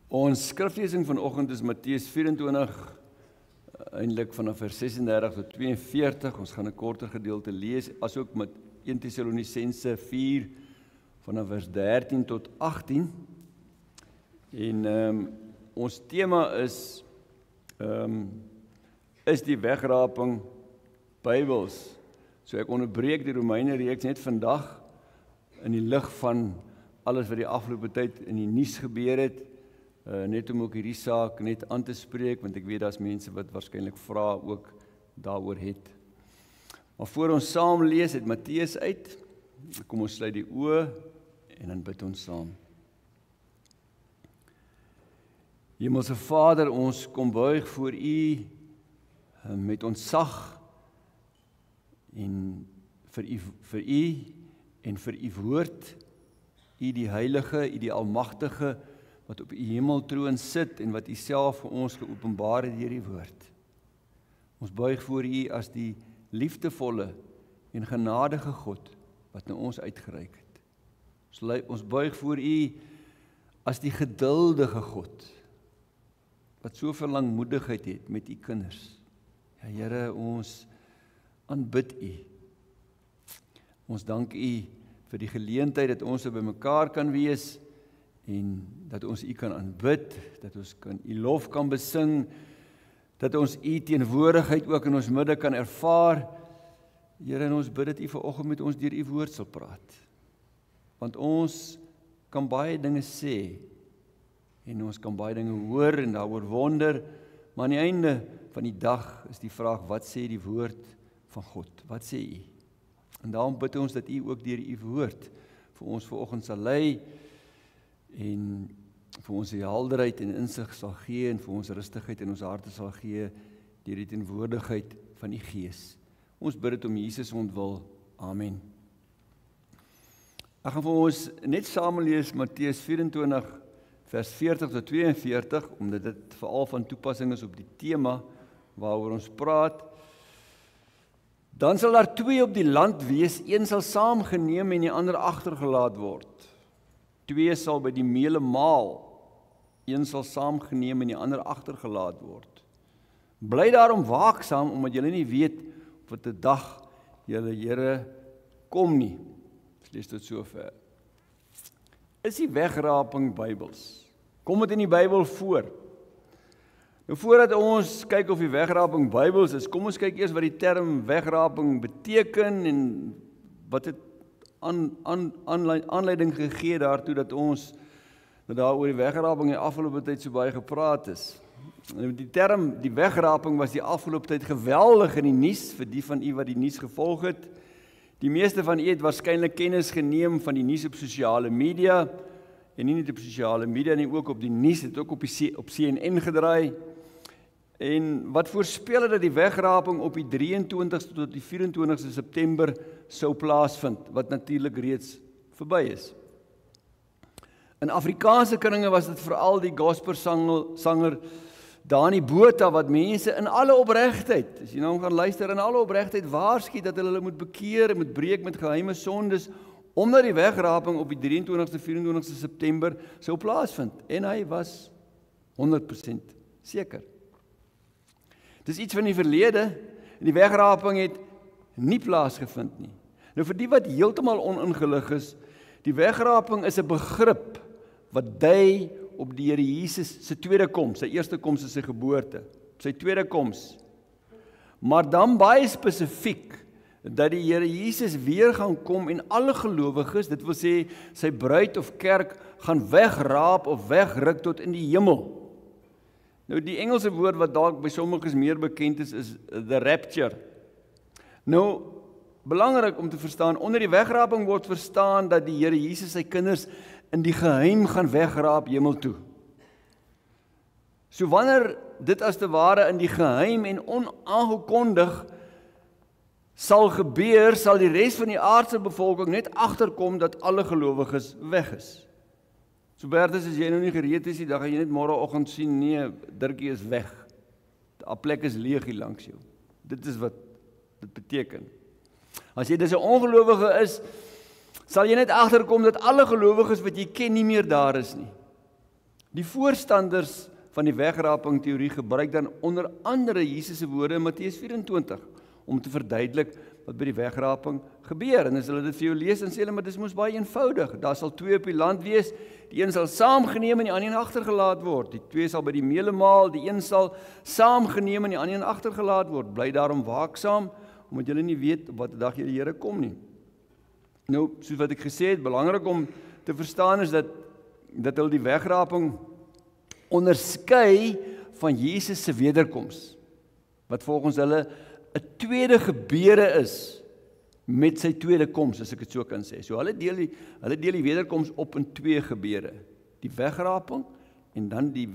Ons skriflesing vanoggend is Matteus 24, eintlik vanaf vers 36 tot 42. Ons gaan 'n korter gedeelte lees, asook met 1 Tessalonisense 4 vanaf vers 13 tot 18. En ons tema is die wegraping Bybels. So ek onderbreek die Romeine reeks net vandag in die lig van alles wat die afgelope tyd in die nuus gebeur het, net om ook hierdie saak net aan te spreek, want ek weet daar's mense wat waarskynlik vrae ook daaroor het. Maar voor ons saam lees uit Matteus uit, kom ons sluit die oë en dan bid ons saam. Hemelse Vader, ons kom buig voor U met ontzag en vir U en vir U woord, U die Heilige, U die Almagtige, wat op U hemeltroon sit en wat U self vir ons geopenbaar het deur die woord. Ons buig voor U as die liefdevolle en genadige God wat na ons uitgereik het. Ons buig voor U as die geduldige God wat soveel langmoedigheid het met U kinders. Ja, Here, ons aanbid U. Ons dank U vir die geleentheid dat ons by mekaar kan wees en dat ons U kan aanbid, dat ons U lof kan besing, dat ons U teenwoordigheid ook in ons midde kan ervaar. Here, en ons bid dat U vanoggend met ons deur U woord sal praat. Want ons kan baie dinge sê en ons kan baie dinge hoor en daaroor wonder, maar aan die einde van die dag is die vraag, wat sê die woord van God? Wat sê U? En daarom bid ons dat U ook deur U woord vir ons vanoggend sal lei en vir ons die helderheid en insig sal gee en vir ons rustigheid in ons harte sal gee deur die teenwoordigheid van die Gees. Ons bid dit om Jesus ontwil. Amen. Ek gaan vir ons net saam lees Matteus 24 vers 40 tot 42, omdat dit veral van toepassing is op die tema waaroor ons praat. Dan sal daar 2 op die land wees, een sal saamgeneem en die ander agtergelaat word. 2 sal by die meule maal, een sal saamgeneem en die ander agtergelaat word. Bly daarom waaksaam, omdat julle nie weet op wat 'n dag julle Here kom nie. Ons lees tot sover. Is die wegraping Bybels? Kom dit in die Bybel voor? Nou voordat ons kyk of die wegraping Bybels is, kom ons kyk eers wat die term wegraping beteken en wat het aanleiding gegee daartoe dat ons daar oor die wegraping in die afgelope tyd so baie gepraat is. Die term die wegraping was die afgelope tyd geweldig in die nuus vir die van u wat die nuus gevolg het. Die meeste van u het waarskynlik kennis geneem van die nuus op sosiale media en nie net op sosiale media nie, ook op die nuus, het ook op CNN gedraai. En wat voorspel het dat die wegraping op die 23ste tot die 24ste September sou plaasvind, wat natuurlik reeds verby is. In Afrikaanse kringe was dit veral die gospelsanger Dani Botha wat mense in alle opregtheid, as jy nou gaan luister, in alle opregtheid waarsku dat hulle moet bekeer, moet breek met geheime sondes, omdat die wegraping op die 23ste, 24ste September sou plaasvind. En hy was 100% seker. Dis iets van die verlede, en die wegraping het nie plaasgevind nie. Nou vir die wat heeltemal oningelig is, die wegraping is 'n begrip wat dui op die Here Jesus se tweede koms. Sy eerste koms is sy geboorte, sy tweede koms. Maar dan baie spesifiek dat die Here Jesus weer gaan kom en alle gelowiges, dit wil sê sy bruid of kerk, gaan wegraap of wegruk tot in die hemel. Nou die Engelse woord wat dalk by sommiges meer bekend is the rapture. Nou, belangrik om te verstaan, onder die wegraping word verstaan dat die Here Jesus sy kinders in die geheim gaan wegraap hemel toe. So wanneer dit as te ware in die geheim en onaangekondig sal gebeur, sal die res van die aardse bevolking net agterkom dat alle gelowiges weg is. So Bertus, as jy nou nie gereed is nie, dan gaan jy net môreoggend sien, nee, Dirkie is weg. Die plek is leeg hier langs jou. Dit is wat dit beteken. As jy dis 'n ongelowige is, sal jy net agterkom dat alle gelowiges wat jy ken nie meer daar is nie. Die voorstanders van die wegraping teorie gebruik dan onder andere Jesus se woorde in Matteus 24 om te verduidelik wat by die wegraping gebeur. En as hulle dit vir jou lees, dan sê hulle, maar dis mos baie eenvoudig. Daar sal 2 op die land wees, die een sal saamgeneem en die ander een agtergelaat word. Die 2 sal by die meelemaal, die een sal saamgeneem en die ander een agtergelaat word. Bly daarom waaksaam, omdat julle nie weet op watter dag julle Here kom nie. Nou, soos wat ek gesê het, belangrik om te verstaan is dat hulle die wegraping onderskei van Jesus se wederkoms, wat volgens hulle 'n tweede gebeure is met sy tweede koms, as ek dit so kan sê. So hulle deel die wederkoms op in 2 gebeure. Die wegraping en dan die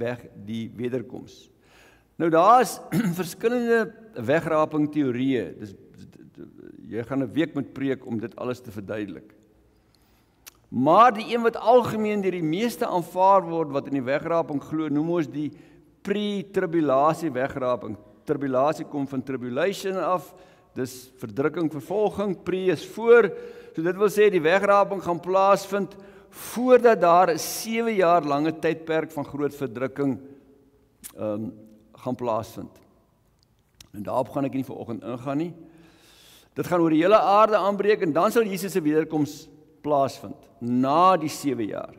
wederkoms. Nou daar is verskillende wegraping teorieë. Jy gaan 'n week met preek om dit alles te verduidelik. Maar die een wat algemeen deur die meeste aanvaar word wat in die wegraping glo, noem ons die pre-tribulasie wegraping. Tribulasie kom van tribulation af, dis verdrukking, vervolging, pre is voor, so dit wil sê die wegraping gaan plaasvind voordat daar 'n 7 jaar lange tydperk van groot verdrukking gaan plaasvind. En daarop gaan ek nie vanoggend ingaan nie. Dit gaan oor die hele aarde aanbreek en dan sal Jesus se wederkoms plaasvind, na die 7 jaar.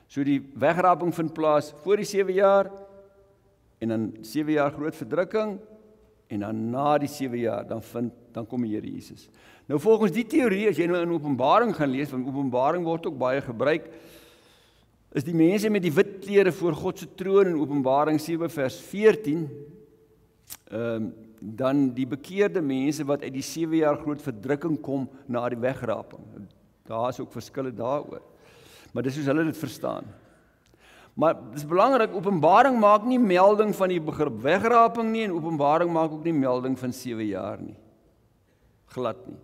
So die wegraping vind plaas voor die 7 jaar, en dan 7 jaar groot verdrukking, en dan na die 7 jaar, dan kom die Here Jesus. Nou volgens die teorie, as jy nou in Openbaring gaan lees, want Openbaring word ook baie gebruik, is die mense met die wit klere voor God se troon in Openbaring 7 vers 14, dan die bekeerde mense wat uit die 7 jaar groot verdrukking kom na die wegraping. Daar is ook verskille daaroor. Maar dis soos hulle dit verstaan. Maar dis belangrik, Openbaring maak nie melding van die begrip wegraping nie, en Openbaring maak ook nie melding van 7 jaar nie. Glad nie.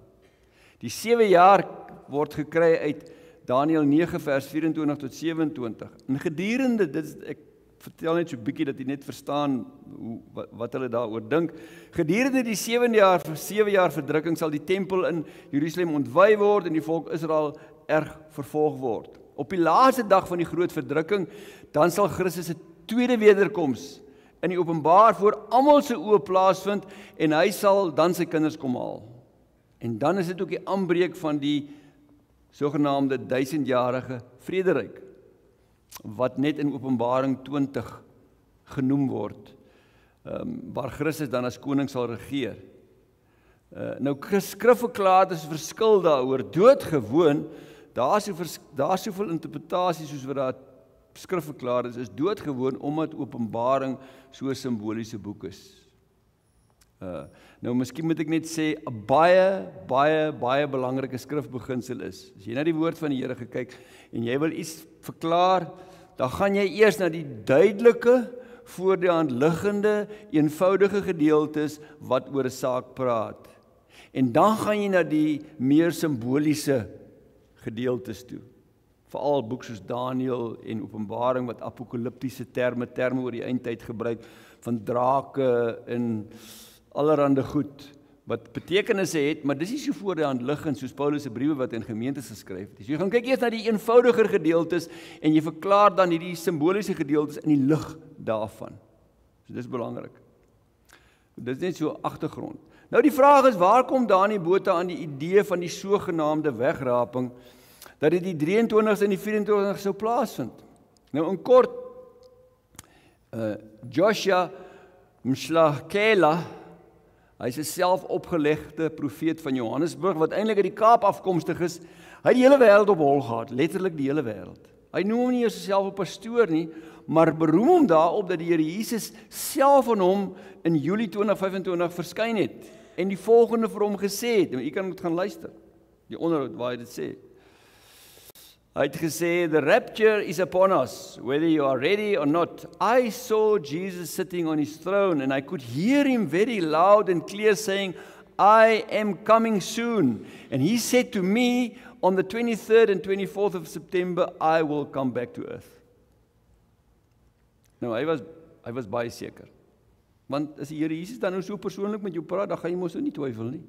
Die 7 jaar word gekry uit Daniël 9 vers 24 tot 27. En gedurende, ek vertel net so 'n bietjie dat jy net verstaan wat hulle daaroor dink. Gedurende die 7 jaar verdrukking sal die tempel in Jerusalem ontwy word en die volk Israel erg vervolg word. Op die laaste dag van die groot verdrukking, dan sal Christus se tweede wederkoms in die openbaar voor almal se oë plaasvind en hy sal dan sy kinders kom haal. En dan is dit ook die aanbreek van die sogenaamde 1000-jarige vrederyk, wat net in Openbaring 20 genoem word, waar Christus dan as koning sal regeer. Nou Skrif verklaar dis verskil daaroor, doodgewoon, daar is soveel interpretasies soos wat daar Skrif verklaar is doodgewoon omdat Openbaring so 'n simboliese boek is. Nou miskien moet ek net sê, 'n baie belangrike skrifbeginsel is, as jy na die woord van die Here gekyk, en jy wil iets verklaar, dan gaan jy eers na die duidelike, voor die hand liggende, eenvoudige gedeeltes, wat oor 'n saak praat. En dan gaan jy na die meer simboliese gedeeltes toe. Veral boeke soos Daniël en Openbaring, wat apokaliptiese terme oor die eindtyd gebruik, van drake en allerhande goed, wat betekenisse het, maar dis nie so voor die hand liggend soos Paulus se briewe wat in gemeentes geskryf het. So jy gaan kyk eers na die eenvoudiger gedeeltes en jy verklaar dan hierdie simboliese gedeeltes in die lig daarvan. So dis belangrik. Dit is net so agtergrond. Nou die vraag is, waar kom Dani Botha aan die idee van die sogenaamde wegraping, dat dit die 23ste en die 24ste sou plaasvind? Nou in kort, Joshua Mhlakela, hy is 'n selfopgelegde profeet van Johannesburg, wat eintlik uit die Kaap afkomstig is. Hy het die hele wêreld op hol gehad, letterlik die hele wêreld. Hy noem hom nie eers self 'n pastoor nie, maar beroem hom daarop dat die Here Jesus self aan hom in Julie 2025 verskyn het, en die volgende vir hom gesê het, en u kan dit gaan luister, die onderhoud waar hy dit sê. Hy het gesê, "The rapture is upon us, whether you are ready or not. I saw Jesus sitting on his throne, and I could hear him very loud and clear saying, I am coming soon. And he said to me, on the 23rd and 24th of September, I will come back to earth." Nou, hy was baie seker. Want as die Here Jesus dan nou so persoonlik met jou praat, dan gaan jy mos nou nie twyfel nie.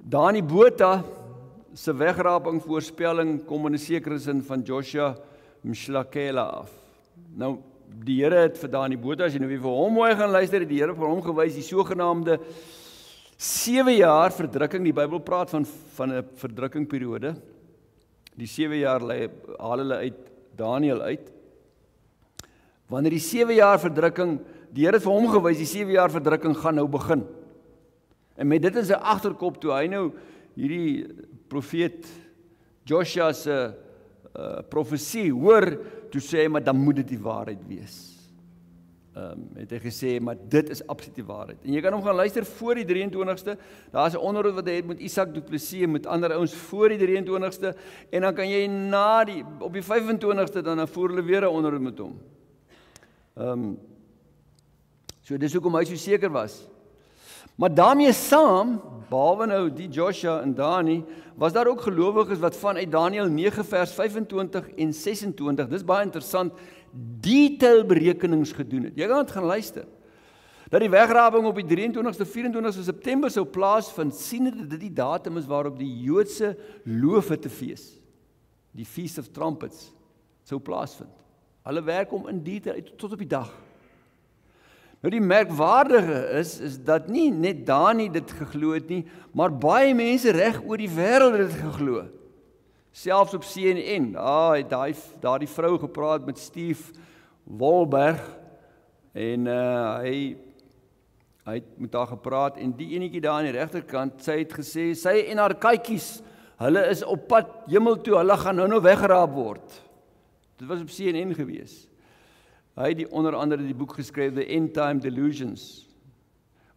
Dani Botha se wegraping voorspelling kom in 'n sekere sin van Joshua Mshlakela af. Nou, die Here het vir Dani Botha, as jy nou weer vir hom mooi gaan luister, het die Here vir hom gewys die sogenaamde 7 jaar verdrukking. Die Bybel praat van 'n verdrukkingperiode. Die 7 jaar haal hulle uit Daniël uit. Wanneer die 7 jaar verdrukking, die Here het vir hom gewys, die 7 jaar verdrukking gaan nou begin. En met dit in sy agterkop toe hy nou hierdie profeet Joshua se profesie hoor, toe sê hy, maar dan moet dit die waarheid wees. Het hy gesê, maar dit is absoluut die waarheid. En jy kan hom gaan luister voor die 23ste, daar is 'n onderhoud wat hy het met Isak Du Plessis en met ander ouens voor die 23ste, en dan kan jy op die 25ste, dan voer hulle weer 'n onderhoud met hom. So dis hoekom hy so seker was. Maar daarmee saam, behalwe nou die Joshua en Dani, was daar ook gelowiges wat vanuit Daniël 9 vers 25 en 26, dis baie interessant, detailberekenings gedoen het. Jy kan dit gaan luister. Dat die wegraping op die 23ste, 24ste September sou plaasvind, sien dit die datum is waarop die Joodse Loofhuttefees, die Feast of Trumpets, sou plaasvind. Hulle werk om in detail tot op die dag. Nou die merkwaardige is dat nie net Dani dit geglo het nie, maar baie mense reg oor die wêreld het dit geglo. Selfs op CNN, daar die vrou gepraat met Steve Wolberg, en hy het met haar gepraat, en die enetjie daar aan die regterkant, sy het gesê, sy en haar katjies, hulle is op pad hemel toe, hulle gaan nou weggeraap word. Dit was op CNN gewees. Hy het onder andere die boek geskryf, The End Time Delusions,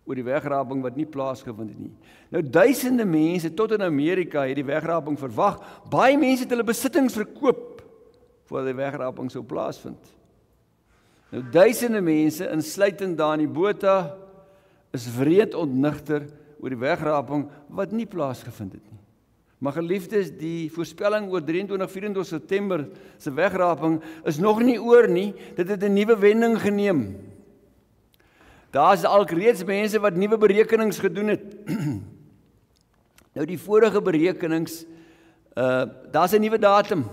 oor die wegraping wat nie plaasgevind het nie. Nou duisende mense tot in Amerika het die wegraping verwag. Baie mense het hulle besittings verkoop voordat die wegraping sou plaasvind. Nou duisende mense, insluitend Dani Botha, is wreed ontnigter oor die wegraping wat nie plaasgevind het nie. Maar geliefdes, die voorspelling oor 23-24 September se wegraping is nog nie oor nie, dit het 'n nuwe wending geneem. Daar is alreeds mense wat nuwe berekenings gedoen het. Nou die vorige berekenings, daar's 'n nuwe datum.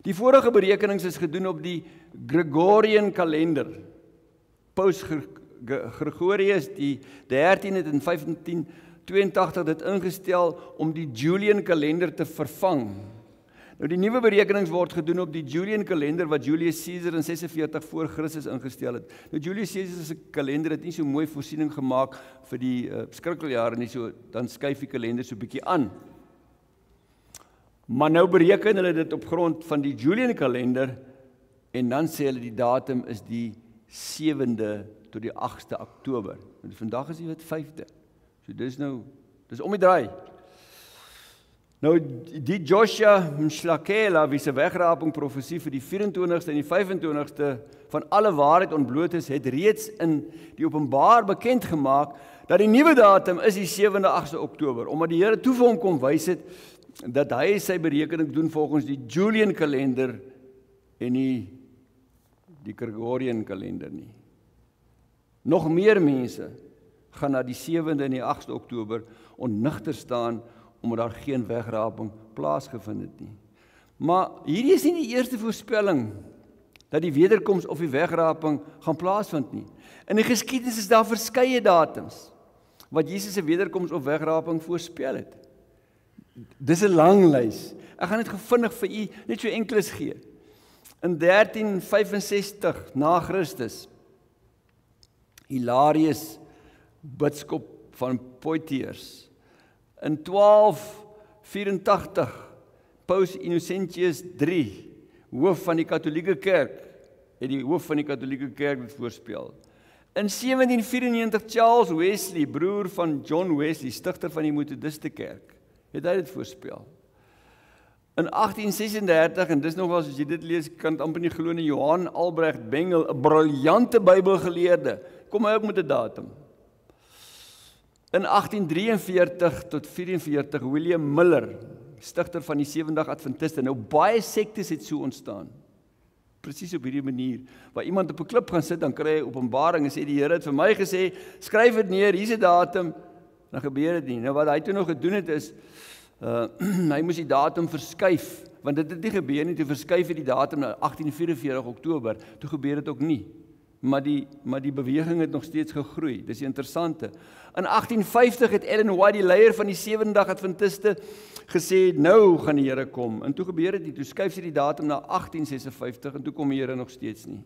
Die vorige berekenings is gedoen op die Gregorian kalender. Paus Gregorius die 13 het in 1582 dit ingestel om die Julian kalender te vervang. Nou die nuwe berekenings word gedoen op die Julian kalender wat Julius Caesar in 46 voor Christus ingestel het. Nou Julius Caesar se kalender het nie so mooi voorsiening gemaak vir die skrikkeljare nie, so dan skuif die kalender so 'n bietjie aan. Maar nou bereken hulle dit op grond van die Julian kalender en dan sê hulle die datum is die 7de tot die 8ste Oktober. En vandag is dit 5de. So dis om die draai. Nou die Joshua Mshlakela, wie se wegraping profesie vir die 24ste en die 25ste van alle waarheid ontbloot is, het reeds in die openbaar bekend gemaak dat die nuwe datum is die 7de 8ste Oktober, omdat die Here toe vir hom kom wys het dat hy sy berekening doen volgens die Julian kalender en nie die Gregorian kalender nie. Nog meer mense gaan na die 7de en die 8ste Oktober onnigter staan omdat daar geen wegraping plaasgevind het nie. Maar hierdie is nie die eerste voorspelling dat die wederkoms of die wegraping gaan plaasvind nie. In die geskiedenis is daar verskeie datums wat Jesus se wederkoms of wegraping voorspel het. Dis 'n lang lys. Ek gaan net vinnig vir u net so enkeles gee. In 1365 na Christus, Hilarius, bidskop van Poitiers. In 1284, Paus Innocentius III, hoof van die Katolieke Kerk, het die hoof van die Katolieke Kerk dit voorspel. In 1794, Charles Wesley, broer van John Wesley, stigter van die Methodiste Kerk, het hy dit voorspel. In 1836, en dis nogals as jy dit lees, kan het amper nie glo nie, Johann Albrecht Bengel, 'n briljante Bybelgeleerde, kom hy ook met 'n datum. In 1843 tot 44, William Miller, stigter van die Sewendag Adventiste. Nou baie sektes het so ontstaan. Presies op hierdie manier, waar iemand op 'n klip gaan sit, dan kry hy Openbaring en sê die Here het vir my gesê, skryf dit neer, hier's 'n datum, dan gebeur dit nie. Nou wat hy toe nog gedoen het is, hy moes die datum verskuif want dit het nie gebeur nie, toe verskuif het die datum na 1844 Oktober, toe gebeur dit ook nie. Maar die beweging het nog steeds gegroei, dis die interessante. In 1850 het Ellen White, die leier van die 7-dag Adventiste, gesê, nou gaan die Here kom. En toe gebeur dit nie, toe skuif sy die datum na 1856, en toe kom die Here nog steeds nie.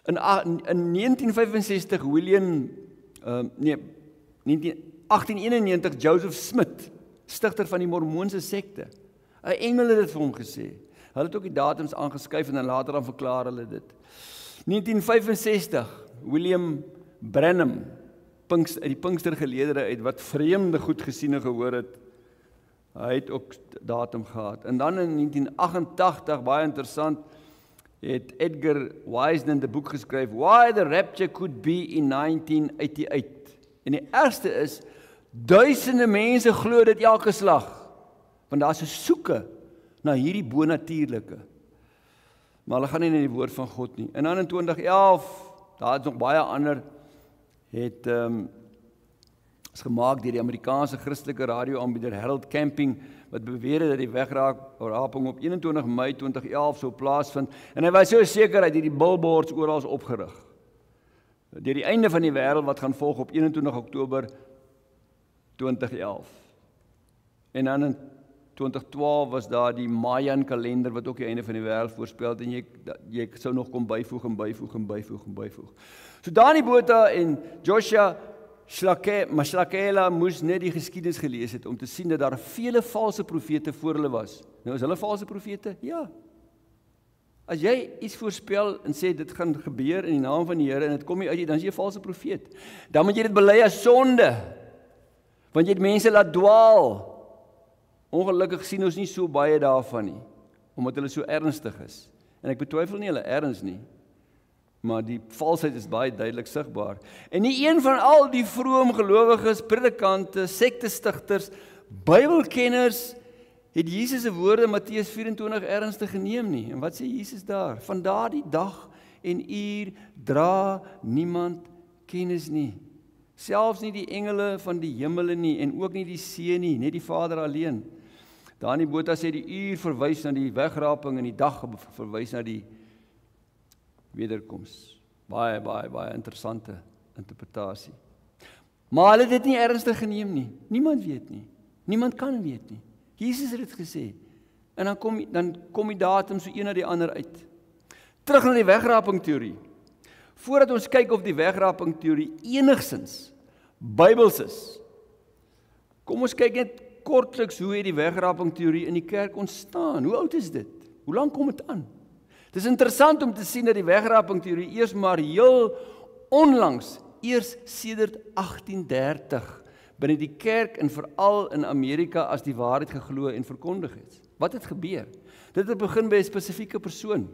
In 1965, 1891, Joseph Smith, stigter van die Mormoonse sekte, 'n engel het dit vir hom gesê. Hulle het ook die datums aangeskuif en dan later dan verklaar hulle dit. 1965, William Branham, uit die Pinkstergeleedere uit, wat vreemde goed gesien en gehoor het, hy het ook datum gehad. En dan in 1988, baie interessant, het Edgar Wiseman 'n boek geskryf, Why the Rapture Could Be in 1988. En die ergste is, duisende mense glo dit elke slag, want daar is 'n soeke na hierdie bonatuurlike. Maar hulle gaan nie na die woord van God nie. En dan in 2011, daar is nog baie ander, het is gemaak deur die Amerikaanse Christelike radioaanbieder Harold Camping, wat beweer het dat die wegraping op 21 Mei 2011 sou plaasvind, en hy was so seker dat die billboards oral opgerig. Deur die einde van die wêreld wat gaan volg op 21 Oktober 2011. En dan in 2012 was daar die Mayan kalender wat ook die einde van die wêreld voorspel het, en jy sou nog kom byvoeg en byvoeg en byvoeg en byvoeg. So Dani Botha en Joshua Mahlakela moes net die geskiedenis gelees het om te sien dat daar vele valse profete voor hulle was. Nou is hulle valse profete? Ja. As jy iets voorspel en sê dit gaan gebeur in die naam van die Here en dit kom nie uit jy, dan is jy 'n valse profeet. Dan moet jy dit bely as sonde, want jy het mense laat dwaal. Ongelukkig sien ons nie so baie daarvan nie, omdat hulle so ernstig is. En ek betwyfel nie hulle erns nie, maar die valsheid is baie duidelik sigbaar. En nie een van al die vroom gelowiges, predikante, sektestigters, Bybelkenners het Jesus se woorde Matteus 24 ernstig geneem nie. En wat sê Jesus daar? Van daardie dag en uur dra niemand kennis nie. Selfs nie die engele van die hemele nie en ook nie die Seun nie, net die Vader alleen. Dani Botha sê die uur verwys na die wegraping en die dag verwys na die wederkoms. Baie interessante interpretasie. Maar hulle het dit nie ernstig geneem nie. Niemand weet nie. Niemand kan weet nie. Jesus het dit gesê. En dan kom die datum so een na die ander uit. Terug na die wegraping teorie. Voordat ons kyk of die wegraping teorie enigsins Bybels is, kom ons kyk net kortliks hoe het die wegraping teorie in die kerk ontstaan. Hoe oud is dit? Hoe lank kom dit aan? Het is interessant om te sien dat die wegraping teorie eers maar heel onlangs, eers sedert 1830, binne die kerk en veral in Amerika as die waarheid geglo en verkondig het. Wat het gebeur? Dit het begin by 'n spesifieke persoon.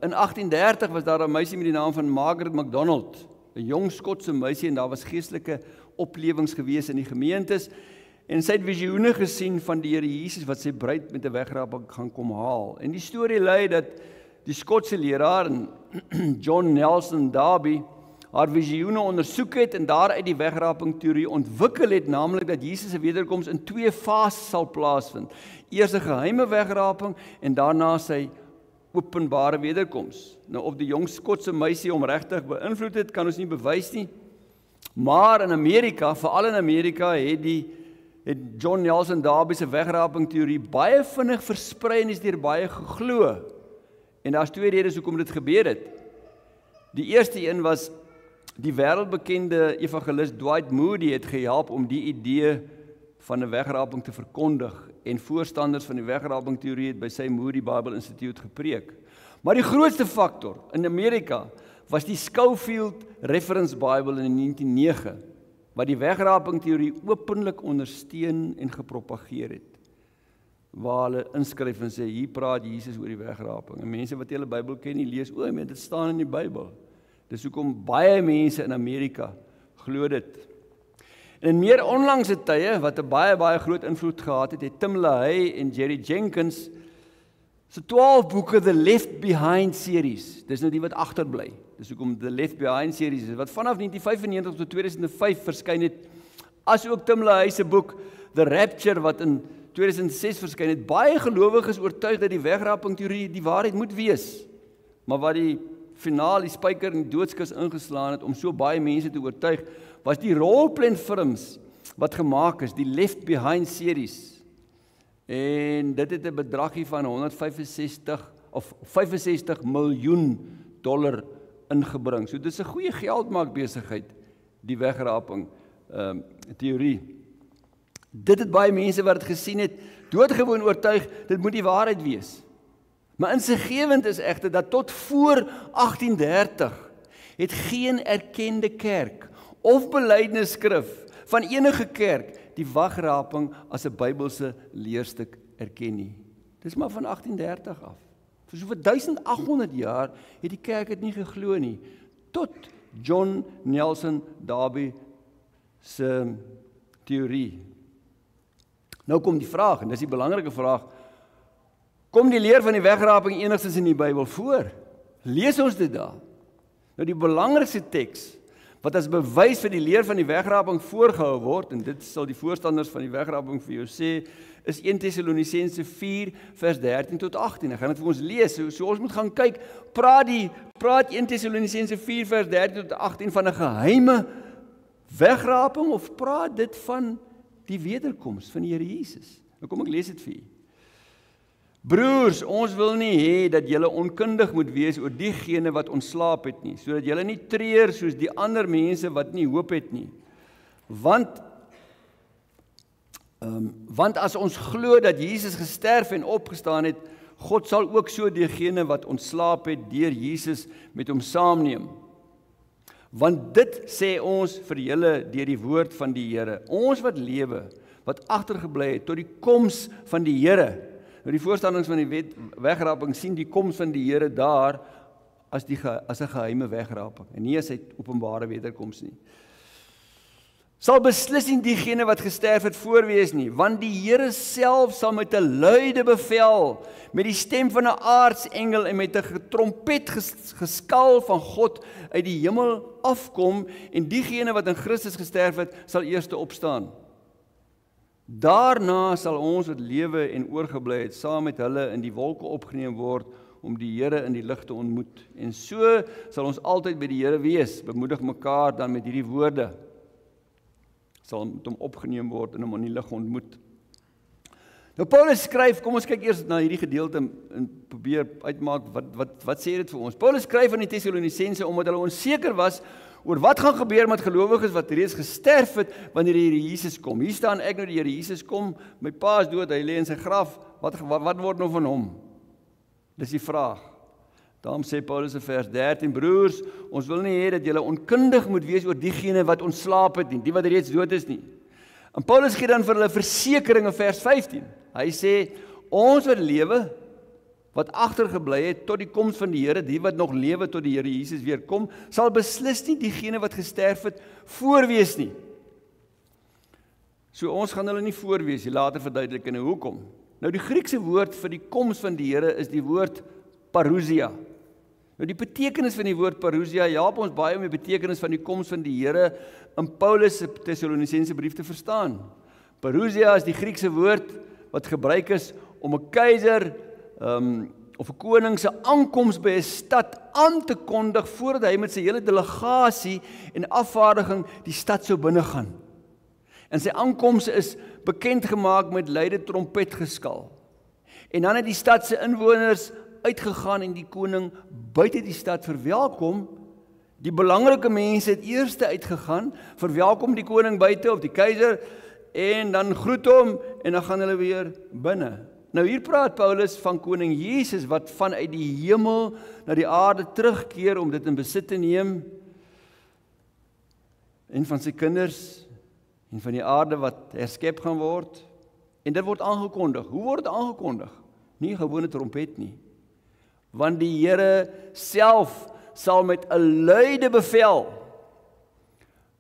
In 1830 was daar 'n meisie met die naam van Margaret MacDonald, 'n jong Skotse meisie, en daar was geestelike oplewings gewees in die gemeentes, en sy het visioene gesien van die Here Jesus wat sy bruid met 'n wegraping gaan kom haal. En die storie lui dat die Skotse leraar John Nelson Darby haar visioene ondersoek het en daaruit die wegraping teorie ontwikkel het, naamlik dat Jesus se wederkoms in 2 fases sal plaasvind. Eers 'n geheime wegraping en daarna sy openbare wederkoms. Nou of die jong Skotse meisie hom regtig beïnvloed het, kan ons nie bewys nie. Maar in Amerika, veral in Amerika, het John Nelson Darby se wegraping teorie baie vinnig versprei en is deur baie geglo. En daar's 2 redes hoekom dit gebeur het. Die eerste een was die wêreldbekende evangelis Dwight Moody het gehelp om die idee van 'n wegraping te verkondig, en voorstanders van die wegraping teorie het by sy Moody Bible Institute gepreek. Maar die grootste faktor in Amerika was die Scofield Reference Bible in 1909, wat die wegraping teorie openlik ondersteun en gepropageer het, waar hulle inskryf en sê, hier praat Jesus oor die wegraping. En mense wat hulle Bybel ken nie, lees, dit staan in die Bybel. Dis hoekom baie mense in Amerika glo dit. En in meer onlangse tye, wat 'n baie groot invloed gehad het, het Tim LaHaye en Jerry Jenkins se 12 boeke The Left Behind series, dis nou die wat agterbly. Dis hoekom The Left Behind series is, wat vanaf 1995 tot 2005 verskyn het, as ook Tim LaHaye se boek The Rapture, wat in 2006 verskyn het, baie gelowiges oortuig dat die wegraping teorie die waarheid moet wees. Maar wat die finaal die spyker in die doodskus ingeslaan het om so baie mense te oortuig, was die rolprent films wat gemaak is, die Left Behind series. En dit het 'n bedragie van 65 miljoen dollar ingebring. So dis 'n goeie geldmaakbesigheid, die wegraping teorie. Dit het baie mense wat dit gesien het, doodgewoon oortuig, dit moet die waarheid wees. Maar insiggewend is egter dat tot voor 1830 het geen erkende kerk of belydenisskrif van enige kerk die wegraping as 'n Bybelse leerstuk erken nie. Dis maar van 1830 af. Vir so vir 1800 jaar het die kerk dit nie geglo nie, tot John Nelson Darby se teorie. Nou kom die vraag, en dis die belangrike vraag, kom die leer van die wegraping enigstens in die Bybel voor? Lees ons dit daar? Nou die belangrikste teks, wat as bewys vir die leer van die wegraping voorgehou word, en dit sal die voorstanders van die wegraping vir jou sê, is 1 Tessalonisense 4 vers 13 tot 18. Ek gaan dit vir ons lees, so ons moet gaan kyk, praat 1 Tessalonisense 4 vers 13 tot 18 van 'n geheime wegraping, of praat dit van die wederkoms van die Here Jesus? Nou kom ek lees dit vir u. Broers, ons wil nie hê dat julle onkundig moet wees oor diegene wat ontslaap het nie, sodat julle nie treur soos die ander mense wat nie hoop het nie. Want as ons glo dat Jesus gesterf en opgestaan het, God sal ook so diegene wat ontslaap het deur Jesus met hom saamneem. Want dit sê ons vir julle deur die woord van die Here. Ons wat lewe, wat agtergebly het tot die koms van die Here. Nou die voorstanders van die wegraping sien die koms van die Here daar as 'n geheime wegraping en nie as sy openbare wederkoms nie. Sal beslis nie diegene wat gesterf het voorwees nie, want die Here self sal met 'n luide bevel, met die stem van 'n aartsengel en met 'n trompet geskal van God uit die hemel afkom, en diegene wat in Christus gesterf het, sal eerste opstaan. Daarna sal ons wat lewe en oorgebly het, saam met hulle in die wolke opgeneem word, om die Here in die lig te ontmoet. En so sal ons altyd by die Here wees. Bemoedig mekaar dan met hierdie woorde. Sal met hom opgeneem word en hom in die lig ontmoet. Nou Paulus skryf, kom ons kyk eers na hierdie gedeelte en probeer uitmaak, wat sê dit vir ons? Paulus skryf aan die Tessalonisense omdat hulle onseker was oor wat gaan gebeur met gelowiges wat reeds gesterf het wanneer die Here Jesus kom. Hier staan ek nou, die Here Jesus kom, my pa is dood, hy lê in sy graf, wat word nou van hom? Dis die vraag. Daarom sê Paulus in vers 13, broers, ons wil nie hê dat julle onkundig moet wees oor diegene wat ontslaap het nie, die wat reeds dood is nie. En Paulus gee dan vir hulle versekering in vers 15. Hy sê, ons wat lewe, wat agtergebly het tot die koms van die Here, die wat nog lewe tot die Here Jesus weer kom, sal beslis nie diegene wat gesterf het voorwees nie. So ons gaan hulle nie voorwees, later verduidelik en hoekom. Nou die Griekse woord vir die koms van die Here is die woord parousia. Nou die betekenis van die woord parousia help ons baie om die betekenis van die koms van die Here in Paulus se Tessalonisense brief te verstaan. Parousia is die Griekse woord wat gebruik is om 'n keiser of 'n koning se aankoms by 'n stad aan te kondig voordat hy met sy hele delegasie en afvaardiging die stad sou binnegaan. En sy aankoms is bekend gemaak met luide trompetgeskal. En dan het die stad se inwoners uitgegaan en die koning buite die stad verwelkom. Die belangrike mense het eers uitgegaan, verwelkom die koning buite of die keiser en dan groet hom en dan gaan hulle weer binne. Nou hier praat Paulus van koning Jesus wat vanuit die hemel na die aarde terugkeer om dit in besit te neem en van sy kinders en van die aarde wat herskep gaan word. En dit word aangekondig. Hoe word dit aangekondig? Nie gewone trompet nie. Want die Here self sal met 'n luide bevel,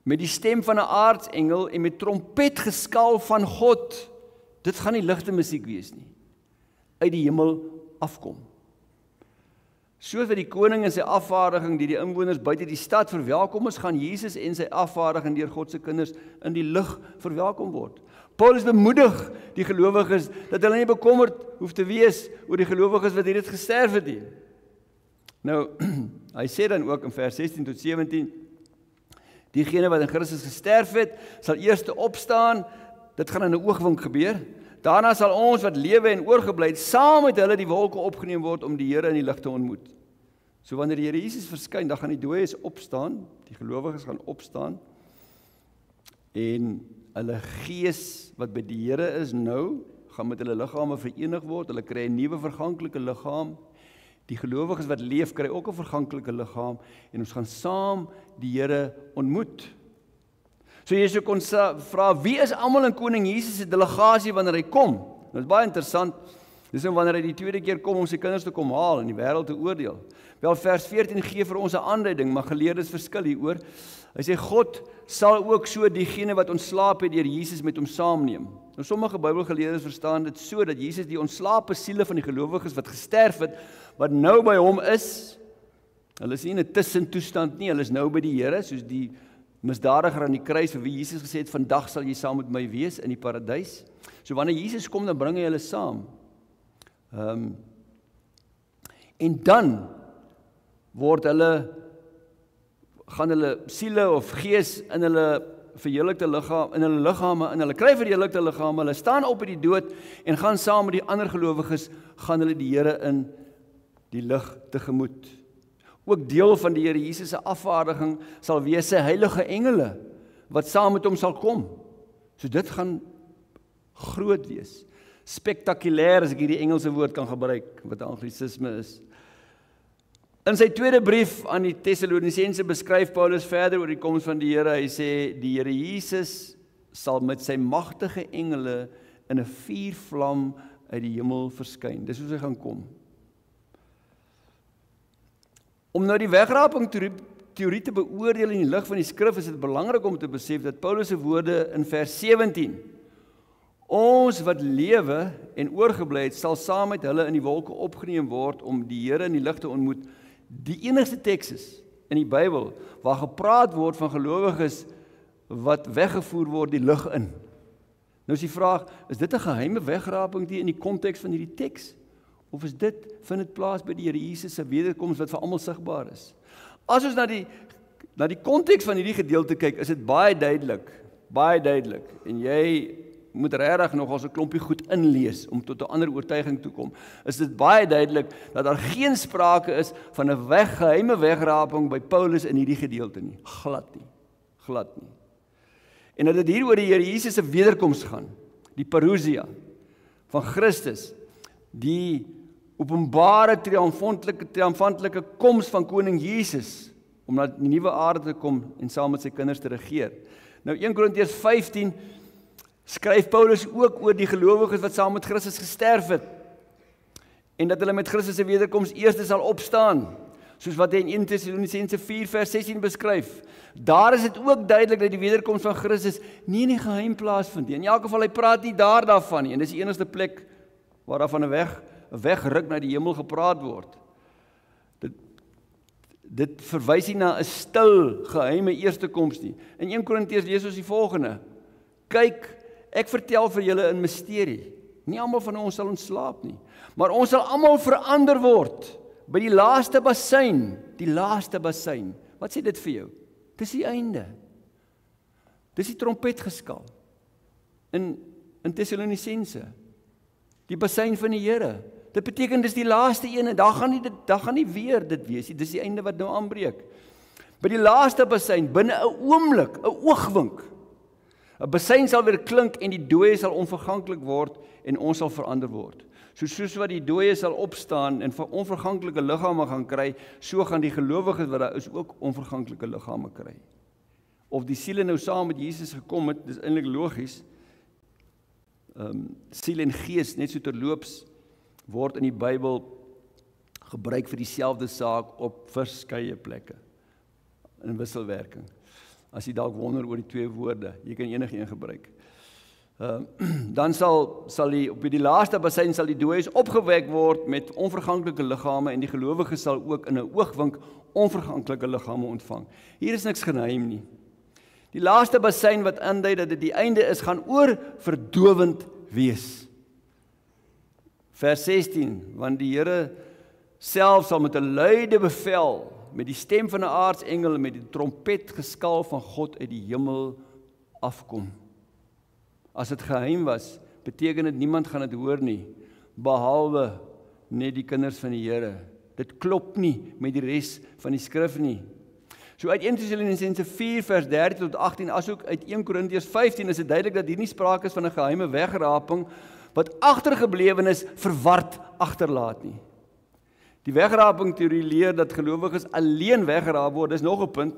met die stem van 'n aartsengel en met trompetgeskal van God, dit gaan nie ligte musiek wees nie, uit die hemel afkom. Soos wat die koning en sy afvaardiging die inwoners buite die stad verwelkom is, gaan Jesus en sy afvaardiging deur God se kinders in die lig verwelkom word. Paulus bemoedig die gelowiges dat hulle nie bekommerd hoef te wees oor die gelowiges wat hier het gesterf het nie. Nou, hy sê dan ook in vers 16 tot 17, diegene wat in Christus gesterf het, sal eers opstaan, dit gaan in 'n oogwink gebeur. Daarna sal ons wat lewe en oorgebly het, saam met hulle die wolke opgeneem word om die Here in die lig te ontmoet. So wanneer die Here Jesus verskyn, dan gaan die dooies opstaan, die gelowiges gaan opstaan, en hulle gees wat by die Here is nou, gaan met hulle liggame verenig word, hulle kry 'n nuwe verganklike liggaam. Die gelowiges wat leef, kry ook 'n verganklike liggaam, en ons gaan saam die Here ontmoet. So jy sou kon vra, wie is almal in koning Jesus se delegasie wanneer hy kom? Dit is baie interessant. Dis nou wanneer hy die tweede keer kom om sy kinders te kom haal en die wêreld te oordeel. Wel, vers 14 gee vir ons 'n aanduiding, maar geleerdes verskil hieroor. Hy sê, God sal ook so diegene wat ontslaap het deur Jesus met hom saamneem. Nou, sommige Bybelgeleerdes verstaan dit so, dat Jesus die ontslape siele van die gelowiges wat gesterf het, wat nou by hom is, hulle is nie in 'n tussentoestand nie, hulle is nou by die Here, soos die misdadiger aan die kruis, vir wie Jesus gesê het, vandag sal jy saam met my wees in die paradys. So wanneer Jesus kom, dan bring hy hulle saam. En dan gaan hulle siele of gees in hulle verheerlikte liggaam, in hulle liggame, in hulle kry verheerlikte liggame, hulle staan op uit die dood en gaan saam met die ander gelowiges, gaan hulle die Here in die lig tegemoet. Ook deel van die Here Jesus se afvaardiging sal wees sy heilige engele, wat saam met hom sal kom. So dit gaan groot wees. Spektakulêr, as ek hierdie Engelse woord kan gebruik, wat anglisisme is. In sy tweede brief aan die Tessalonisense beskryf Paulus verder oor die koms van die Here. Hy sê, die Here Jesus sal met sy magtige engele in 'n vuurvlam uit die hemel verskyn. Dis hoe hy gaan kom. Om nou die wegraping teorie te beoordeel in die lig van die skrif, is dit belangrik om te besef dat Paulus se woorde in vers 17, ons wat lewe en oorgebly het, sal saam met hulle in die wolke opgeneem word om die Here in die lig te ontmoet, die enigste teks is in die Bybel waar gepraat word van gelowiges wat weggevoer word die lug in. Nou is die vraag, is dit 'n geheime wegraping die in die konteks van hierdie teks? Of vind dit plaas by die Here Jesus se wederkoms wat vir almal sigbaar is? As ons na die konteks van hierdie gedeelte kyk, is dit baie duidelik, en jy moet regtig nog as 'n klompie goed inlees om tot 'n ander oortuiging toe kom. Is dit baie duidelik dat daar geen sprake is van 'n geheime wegraping by Paulus in hierdie gedeelte nie. Glad nie. En dat dit hier oor die Here Jesus se wederkoms gaan, die parousia van Christus, die openbare triomfantelike koms van koning Jesus, om na die nuwe aarde te kom en saam met sy kinders te regeer. Nou 1 Korintiërs 15 skryf Paulus ook oor die gelowiges wat saam met Christus gesterf het, en dat hulle met Christus se wederkoms eers sal opstaan, soos wat hy in 1 Tessalonisense 4 vers 16 beskryf. Daar is dit ook duidelik dat die wederkoms van Christus nie in die geheim plaasvind nie. In elk geval, hy praat nie daarvan nie, en dis die enigste plek waar daar van 'n wegruk na die hemel gepraat word. Dit verwys nie na 'n stil, geheime eerste koms nie. In 1 Korintiërs lees ons die volgende: kyk, ek vertel vir julle in misterie. Nie almal van ons sal ontslaap nie, maar ons sal almal verander word by die laaste bassein. Die laaste bassein. Wat sê dit vir jou? Dis die einde. Dis die trompetgeskal in Tessalonisense. Die bassein van die Here. Dit beteken dis die laaste ene. Daar gaan nie weer dit wees nie. Dis die einde wat nou aanbreek. By die laaste bassein, binne 'n oomblik, 'n oogwink. 'n Bassein sal weer klink en die dooie sal onverganklik word en ons sal verander word. Soos wat die dooie sal opstaan en onverganklike liggame gaan kry, so gaan die gelowiges wat daar is ook onverganklike liggame kry. Of die siele nou saam met Jesus gekom het, dis eintlik logies. Siel en gees, net so terloops, word in die Bybel gebruik vir dieselfde saak op verskeie plekke in wisselwerking. As jy dalk wonder oor die twee woorde, jy kan enige een gebruik. Dan sal op die laaste bassein sal die dooies opgewek word met onverganklike liggame en die gelowiges sal ook in 'n oogwink onverganklike liggame ontvang. Hier is niks geheim nie. Die laaste bassein wat aandui dat dit die einde is, gaan oorverdowend wees. Vers 16, want die Here self sal met 'n luide bevel, met die stem van 'n aartsengel, met die trompetgeskal van God uit die hemel afkom. As dit geheim was, beteken dit niemand gaan dit hoor nie, behalwe net die kinders van die Here. Dit klop nie met die res van die skrif nie. So uit 1 Tessalonisense 4 vers 13 tot 18, asook uit 1 Korintiërs 15 is dit duidelik dat hier nie sprake is van 'n geheime wegraping wat agtergeblewenes verward agterlaat nie. Die wegraping teorie leer dat gelowiges alleen weggeraap word. Dis nog 'n punt.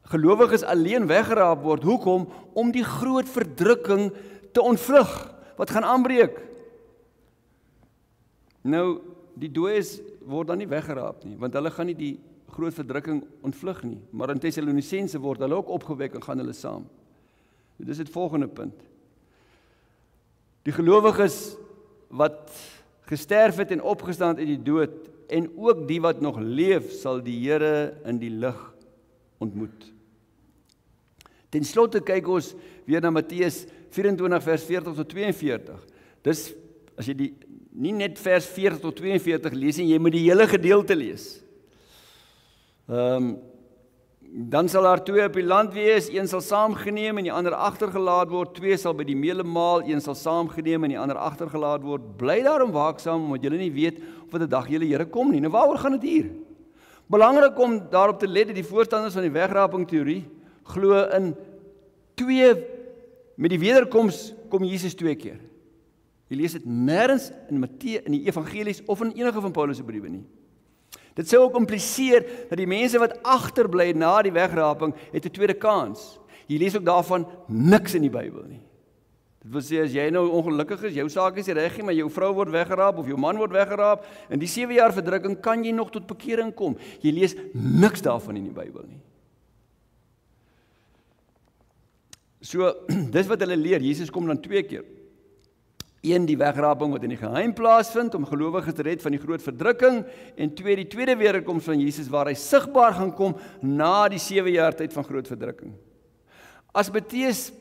Gelowiges alleen weggeraap word. Hoekom? Om die groot verdrukking te ontvlug wat gaan aanbreek. Nou, die dooies word dan nie weggeraap nie, want hulle gaan nie die groot verdrukking ontvlug nie, maar in Tessalonisense word hulle ook opgewek en gaan hulle saam. Dis het volgende punt. Die gelowiges wat gesterf het en opgestaan uit die dood, en ook die wat nog leef, sal die Here in die lig ontmoet. Ten slotte kyk ons weer na Matteus 24 vers 40 tot 42. Dis, as jy nie net vers 40 tot 42 lees nie, jy moet die hele gedeelte lees. Dan sal daar 2 op die land wees, een sal saamgeneem en die ander agtergelaat word, 2 sal by die meelemaal, een sal saamgeneem en die ander agtergelaat word. Bly daarom waaksaam, omdat julle nie weet of wat 'n dag julle Here kom nie. Nou waaroor gaan dit hier? Belangrik om daarop te let dat die voorstanders van die wegraping teorie glo in 2, met die wederkoms kom Jesus 2 keer. Jy lees dit nêrens in Matteus, in die evangelies of in enige van Paulus se briewe nie. Dit sou ook impliseer dat die mense wat agterbly na die wegraping het 'n tweede kans. Jy lees ook daarvan niks in die Bybel nie. Dit wil sê as jy nou ongelukkig is, jou saak is reg nie, maar jou vrou word weggeraap of jou man word weggeraap, in die 7 jaar verdrukking kan jy nog tot bekering kom. Jy lees niks daarvan in die Bybel nie. So, dis wat hulle leer. Jesus kom dan 2 keer. 1 die wegraping wat in die geheim plaasvind om gelowiges te red van die groot verdrukking, en 2 die tweede wederkoms van Jesus waar hy sigbaar gaan kom na die 7 jaar tyd van groot verdrukking. As Matteus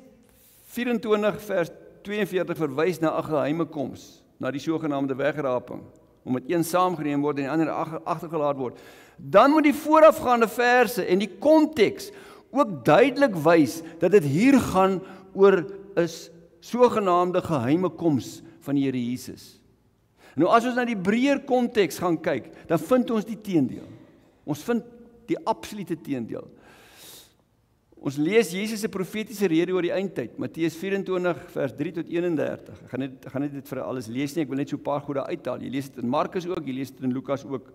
24 vers 42 verwys na 'n geheime koms, na die sogenaamde wegraping, omdat een saamgeneem word en die ander agtergelaat word, dan moet die voorafgaande verse en die konteks ook duidelik wys dat dit hier gaan oor 'n sogenaamde geheime koms van die Here Jesus. Nou as ons na die breër konteks gaan kyk, dan vind ons die teendeel. Ons vind die absolute teendeel. Ons lees Jesus se profetiese rede oor die eindtyd, Matteus 24 vers 3 tot 31. Ek gaan net dit vir alles lees nie, ek wil net so 'n paar goede uithaal. Jy lees dit in Markus ook, jy lees dit in Lukas ook,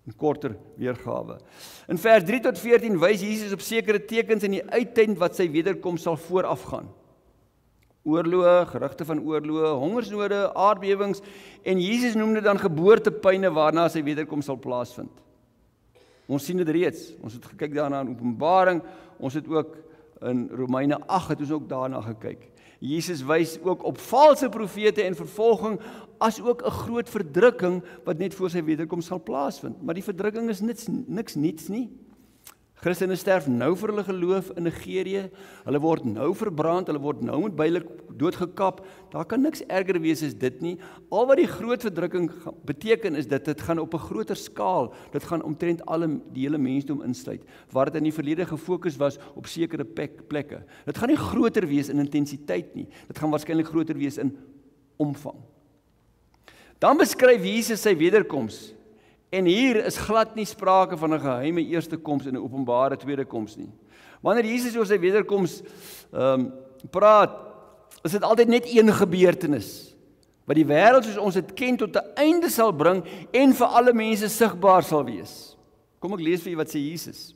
'n korter weergawe. In vers 3 tot 14 wys Jesus op sekere tekens in die eindtyd wat sy wederkoms sal voorafgaan. Oorloë, gerugte van oorloë, hongersnode, aardbewings, en Jesus noem dit dan geboortepyne waarna sy wederkoms sal plaasvind. Ons sien dit reeds, ons het gekyk daarna in Openbaring, ons het ook in Romeine 8 het ons ook daarna gekyk. Jesus wys ook op valse profete en vervolging, as ook 'n groot verdrukking wat net voor sy wederkoms sal plaasvind. Maar die verdrukking is niks niets nie. Christene sterf nou vir hulle geloof in Nigerië, hulle word nou verbrand, hulle word nou met byle doodgekap, daar kan niks erger wees as dit nie. Al wat die groot verdrukking beteken is dit gaan op 'n groter skaal, dit gaan omtrent die hele mensdom insluit, waar dit in die verlede gefokus was op sekere plekke. Dit gaan nie groter wees in intensiteit nie, dit gaan waarskynlik groter wees in omvang. Dan beskryf Jesus sy wederkoms. En hier is glad nie sprake van 'n geheime eerste koms en 'n openbare tweede koms nie. Wanneer Jesus oor sy wederkoms praat, is dit altyd net een gebeurtenis, wat die wêreld soos ons dit ken tot 'n einde sal bring en vir alle mense sigbaar sal wees. Kom ek lees vir julle wat sê Jesus.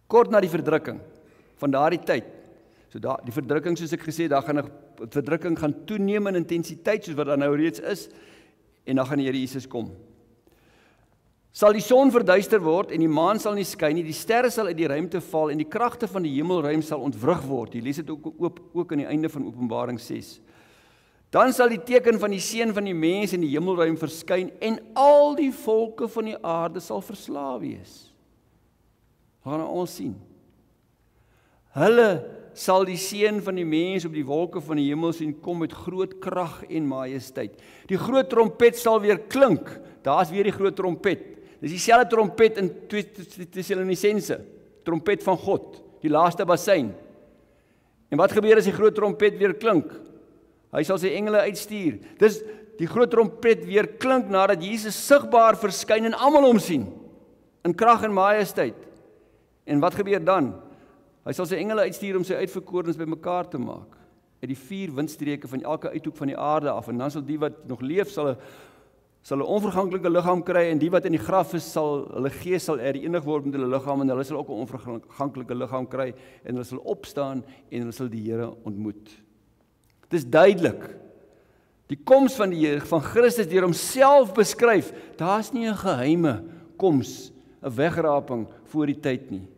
Kort na die verdrukking van daardie tyd, so die verdrukking soos ek gesê, daar gaan 'n verdrukking gaan toeneem in intensiteit soos wat daar nou reeds is, en dan gaan die Here Jesus kom. Sal die son verduister word en die maan sal nie skyn nie, die sterre sal uit die ruimte val en die kragte van die hemelruim sal ontwrig word. Jy lees dit ook aan die einde van Openbaring 6. Dan sal die teken van die seun van die mens in die hemelruim verskyn en al die volke van die aarde sal verslae wees. Gaan ons sien. Hulle sal die seun van die mens op die wolke van die hemel sien kom met groot krag en majesteit. Die groot trompet sal weer klink. Daar's weer die groot trompet. Dis dieselfde trompet in Tessalonisense, trompet van God, die laaste bassein. En wat gebeur as die groot trompet weer klink? Hy sal sy engele uitstuur. Dis die groot trompet weer klink nadat Jesus sigbaar verskyn en almal hom sien, in krag en majesteit. En wat gebeur dan? Hy sal sy engele uitstuur om sy uitverkorenes bymekaar te maak, uit die 4 windstreke van elke uithoek van die aarde af, en dan sal die wat nog leef, sal 'n onverganklike liggaam kry, en die wat in die graf is, hulle gees sal herenig word met hulle liggaam, en hulle sal ook 'n onverganklike liggaam kry, en hulle sal opstaan, en hulle sal die Here ontmoet. Dit is duidelik. Die koms van die Here, van Christus, deur homself beskryf, daar's nie 'n geheime koms, 'n wegraping voor die tyd nie.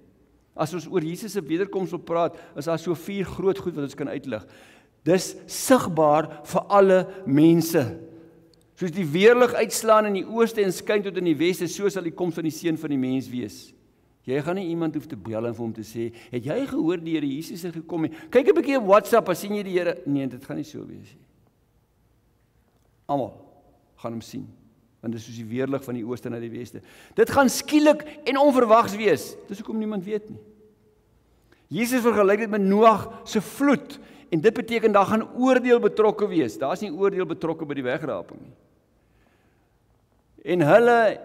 As ons oor Jesus se wederkoms wil praat, is daar so 4 groot goed wat ons kan uitlig. Dis sigbaar vir alle mense. Soos die weerlig uitslaan in die ooste en skyn tot in die weste, so sal die koms van die seun van die mens wees. Jy gaan nie iemand hoef te bel en vir hom te sê, het jy gehoor die Here Jesus het gekom nie? Kyk 'n bietjie op WhatsApp, as sien jy die Here? Nee, dit gaan nie so wees nie. Almal gaan hom sien, want dit is soos die weerlig van die ooste na die weste. Dit gaan skielik en onverwags wees. Dis hoekom niemand weet nie. Jesus vergelyk dit met Noag se vloed, en dit beteken daar gaan oordeel betrokke wees. Daar's nie oordeel betrokke by die wegraping nie. En hulle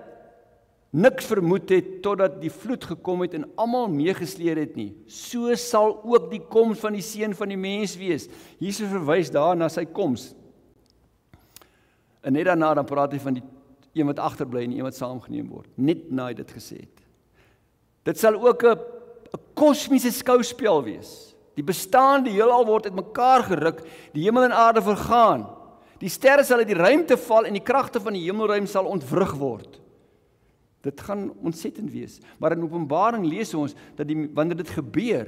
niks vermoed het totdat die vloed gekom het en almal meegesleer het nie. So sal ook die koms van die seun van die mens wees. Jesus verwys daar na sy koms. En net daarna dan praat hy van die een wat agterbly en een wat saamgeneem word. Net na hy dit gesê het. Dit sal ook 'n kosmiese skouspel wees. Die bestaande heelal word uitmekaar geruk, die hemel en aarde vergaan. Die sterre sal uit die ruimte val en die kragte van die hemelruim sal ontwrig word. Dit gaan ontsettend wees. Maar in Openbaring lees ons dat wanneer dit gebeur,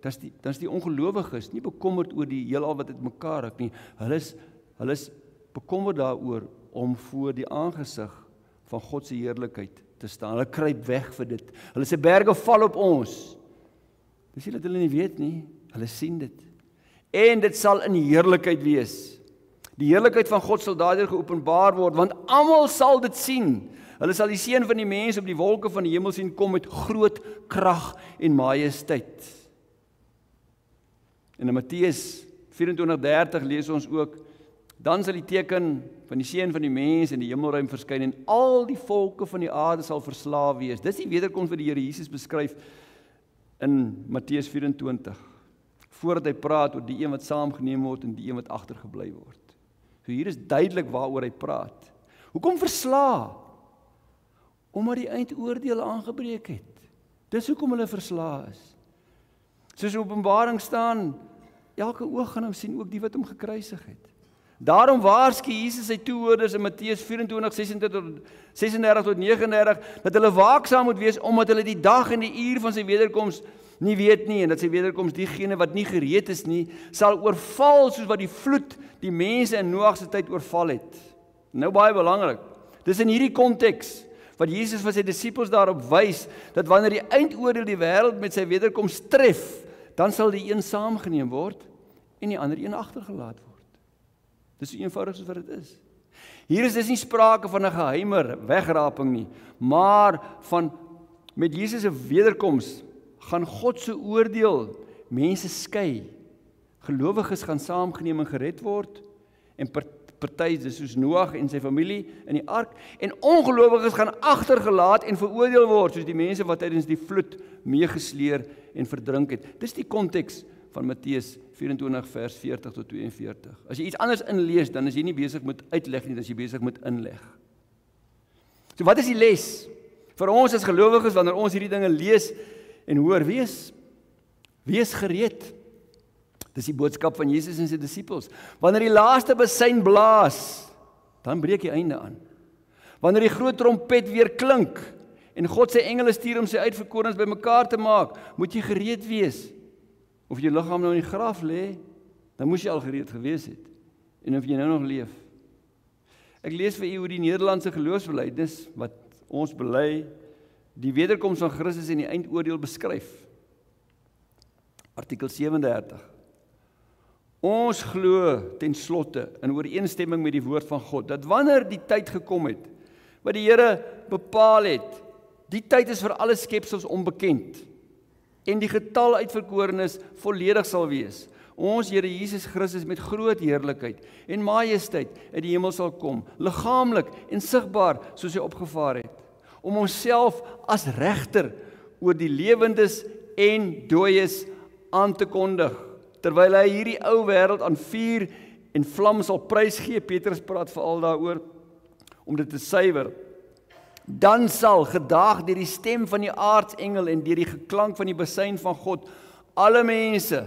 dan is die ongelowiges nie bekommerd oor die heelal wat uitmekaar ruk nie. Hulle is bekommerd daaroor om voor die aangesig van God se heerlikheid te staan. Hulle kruip weg vir dit. Hulle sê berge val op ons. Dis nie dat hulle nie weet nie, hulle sien dit. En dit sal in heerlikheid wees. Die heerlikheid van God sal daardeur geopenbaar word, want almal sal dit sien. Hulle sal die seun van die mens op die wolke van die hemel sien kom met groot krag en majesteit. En in Matteus 24:30 lees ons ook, dan sal die teken van die seun van die mens in die hemelruim verskyn en al die volke van die aarde sal verslaaf wees. Dis die wederkoms wat die Here Jesus beskryf in Matteus 24, voordat hy praat oor die een wat saamgeneem word en die een wat agtergebly word. So hier is duidelik waaroor hy praat. Hoekom verslaaf? Omdat die eindoordeel aangebreek het. Dis hoekom hulle verslaaf is. Soos in Openbaring staan, elke oog gaan hom sien, ook die wat hom gekruisig het. Daarom waarsku Jesus sy toehoorders in Matteus 24:36 tot 39, dat hulle waaksaam moet wees, omdat hulle die dag en die uur van sy wederkoms nie weet nie, en dat sy wederkoms diegene wat nie gereed is nie, sal oorval soos wat die vloed die mense in Noag se tyd oorval het. Nou baie belangrik, dis in hierdie konteks wat Jesus vir sy disippels daarop wys, dat wanneer die eindoordeel die wêreld met sy wederkoms tref, dan sal die een saamgeneem word, en die ander een agtergelaat word. Dis so eenvoudig soos wat dit is. Hier is dis nie sprake van 'n geheime wegraping nie, maar van met Jesus se wederkoms gaan God se oordeel mense skei. Gelowiges gaan saamgeneem en gered word, en party dis soos Noag en sy familie in die ark, en ongelowiges gaan agtergelaat en veroordeel word, soos die mense wat tydens die vloed meegesleer en verdrink het. Dis die konteks van Matteus 24 vers 40 tot 42. As jy iets anders inlees, dan is jy nie besig met uitleg nie, dan is jy besig met inleg. So wat is die les? Vir ons as gelowiges, wanneer ons hierdie dinge lees en hoor, wees gereed. Dis die boodskap van Jesus en sy disippels. Wanneer die laaste besein blaas, dan breek die einde aan. Wanneer die groot trompet weer klink, en God sy engele stuur om sy uitverkorenes bymekaar te maak, moet jy gereed wees. Of jy liggaam nou in die graf lê, dan moes jy al gereed gewees het. En of jy nou nog leef. Ek lees vir u hoe die Nederlandse geloofsbelijdenis, wat ons bely, die wederkoms van Christus en die eindoordeel beskryf. Artikel 37. Ons glo ten slotte in ooreenstemming met die woord van God, dat wanneer die tyd gekom het, wat die Here bepaal het, die tyd is vir alle skepsels onbekend, en die getal uitverkorenes volledig sal wees. Ons Here Jesus Christus met groot heerlikheid en majesteit in die hemel sal kom, liggaamlik en sigbaar soos hy opgevaar het, om homself as regter oor die lewendes en dooies aan te kondig, terwyl hy hierdie ou wêreld aan vuur en vlam sal prysgee. Petrus praat veral daaroor, om dit te suiwer. Dan sal gedaag deur die stem van die aartsengel en deur die geklank van die besuin van God, alle mense,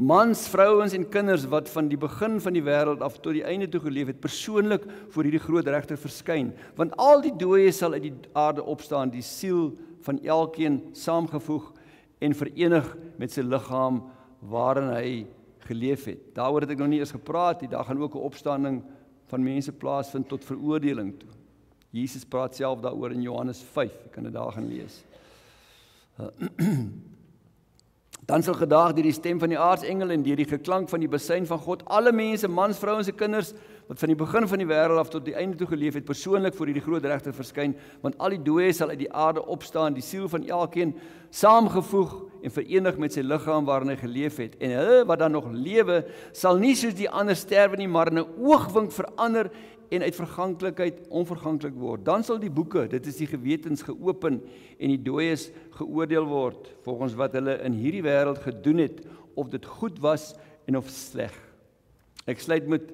mans, vrouens en kinders wat van die begin van die wêreld af tot die einde toe geleef het, persoonlik voor hierdie groot regter verskyn. Want al die dooies sal uit die aarde opstaan, die siel van elkeen saamgevoeg en verenig met sy liggaam waarin hy geleef het. Daaroor het ek nog nie eens gepraat nie. Daar gaan ook 'n opstanding van mense plaasvind tot veroordeling toe. Jesus praat self daaroor in Johannes 5, ek kan dit daar gaan lees. Dan sal gedaag deur die stem van die aartsengel en deur die geklank van die besuin van God, alle mense, mans, vrouens en kinders, wat van die begin van die wêreld af tot die einde toe geleef het, persoonlik voor hierdie groot regter verskyn, want al die dooies sal uit die aarde opstaan, die siel van elkeen saamgevoeg en verenig met sy liggaam waarin hy geleef het. En hulle wat dan nog lewe, sal nie soos die ander sterwe nie, maar in 'n oogwink verander en uit verganklikheid onverganklik word. Dan sal die boeke, dit is die gewetens, geopen en die dooies geoordeel word, volgens wat hulle in hierdie wêreld gedoen het, of dit goed was en of sleg. Ek sluit met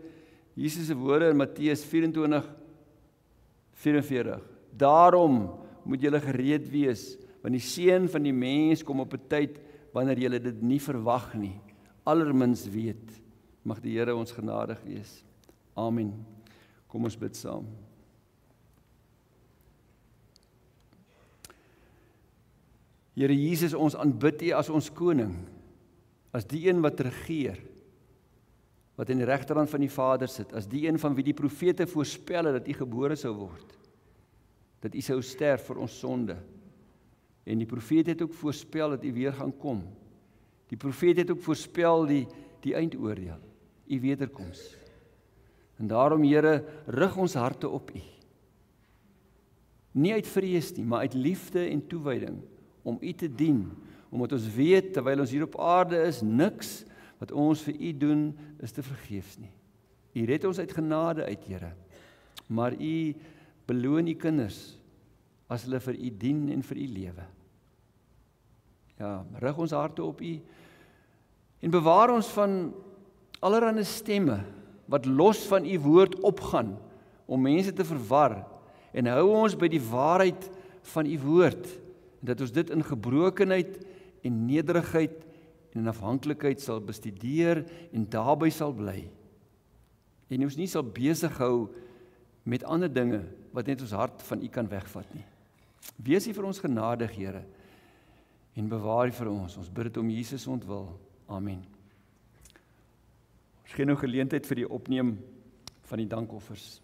Jesus se woorde in Matteus 24:44. Daarom moet julle gereed wees, want die seun van die mens kom op 'n tyd wanneer julle dit nie verwag nie. Allermins weet, mag die Here ons genadig wees. Amen. Kom ons bid saam. Here Jesus, ons aanbid U as ons koning, as die een wat regeer, wat aan die regterhand van die Vader sit, as die een van wie die profete voorspel het dat U gebore sou word, dat U sou sterf vir ons sonde. En die profete het ook voorspel dat U weer gaan kom. Die profete het ook voorspel die eindoordeel, U wederkoms. En daarom, Here, rig ons harte op U. Nie uit vrees nie, maar uit liefde en toewyding, om U te dien, omdat ons weet, terwyl ons hier op aarde is, niks wat ons vir U doen, is te vergeefs nie. U red ons uit genade uit, Here, maar U beloon U kinders, as hulle vir U dien en vir U lewe. Ja, rig ons harte op U, en bewaar ons van allerlei stemme, wat los van U woord opgaan, om mense te verwar, en hou ons by die waarheid van U woord, en dat ons dit in gebrokenheid en nederigheid en in afhanklikheid sal bestudeer en daarby sal bly. En ons nie sal besig hou met ander dinge, wat net ons hart van U kan wegvat nie. Wees U vir ons genadig, Here, en bewaar U vir ons. Ons bid dit om Jesus ontwil. Amen. Ons gee nou geleentheid vir die opneem van die dankoffers.